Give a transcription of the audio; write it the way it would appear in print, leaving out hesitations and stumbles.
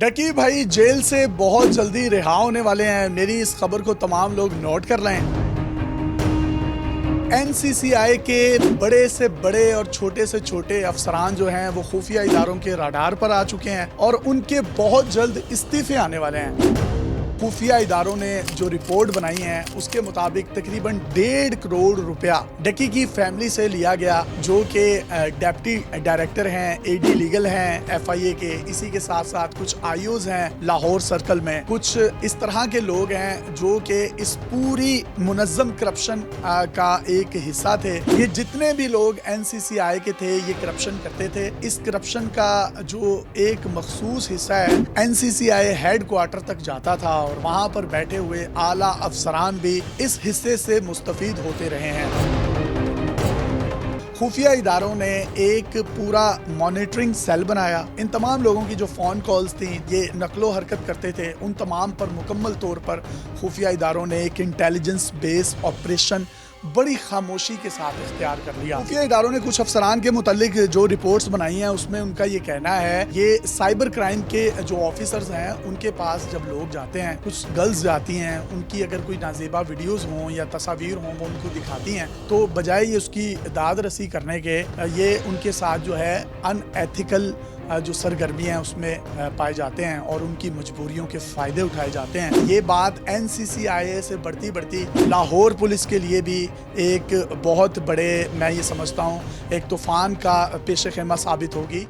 ڈکی بھائی جیل سے بہت جلدی رہا ہونے والے ہیں۔ میری اس خبر کو تمام لوگ نوٹ کر لیں۔ این سی سی آئی کے بڑے سے بڑے اور چھوٹے سے چھوٹے افسران جو ہیں وہ خفیہ اداروں کے راڈار پر آ چکے ہیں اور ان کے بہت جلد استعفے آنے والے ہیں۔ خفیہ اداروں نے جو رپورٹ بنائی ہے اس کے مطابق تقریباً 1.5 کروڑ روپیہ ڈکی کی فیملی سے لیا گیا، جو کہ ڈیپٹی ڈائریکٹر ہیں، اے ڈی لیگل ہیں ایف آئی اے کے، اسی کے ساتھ ساتھ کچھ آئی اوز ہیں لاہور سرکل میں، کچھ اس طرح کے لوگ ہیں جو کہ اس پوری منظم کرپشن کا ایک حصہ تھے۔ یہ جتنے بھی لوگ این سی سی آئی کے تھے یہ کرپشن کرتے تھے۔ اس کرپشن کا جو ایک مخصوص حصہ ہے N C C I headquarter تک جاتا تھا اور وہاں پر بیٹھے ہوئے اعلیٰ افسران بھی اس حصے سے مستفید ہوتے رہے ہیں۔ خفیہ اداروں نے ایک پورا مانیٹرنگ سیل بنایا۔ ان تمام لوگوں کی جو فون کالز تھیں، یہ نقل و حرکت کرتے تھے، ان تمام پر مکمل طور پر خفیہ اداروں نے ایک انٹیلیجنس بیس آپریشن بڑی خاموشی کے ساتھ اختیار کر لیا۔ خفیہ اداروں نے کچھ افسران کے متعلق جو رپورٹس بنائی ہیں اس میں ان کا یہ کہنا ہے، یہ سائبر کرائم کے جو آفیسرز ہیں ان کے پاس جب لوگ جاتے ہیں، کچھ گرلز جاتی ہیں، ان کی اگر کوئی نازیبا ویڈیوز ہوں یا تصاویر ہوں وہ ان کو دکھاتی ہیں، تو بجائے یہ اس کی داد رسی کرنے کے، یہ ان کے ساتھ جو ہے ان ایتھیکل جو سرگرمی ہیں اس میں پائے جاتے ہیں اور ان کی مجبوریوں کے فائدے اٹھائے جاتے ہیں۔ یہ بات این سی سی آئی اے سے بڑھتی لاہور پولیس کے لیے بھی ایک بہت بڑے، میں یہ سمجھتا ہوں، ایک طوفان کا پیش خیمہ ثابت ہوگی۔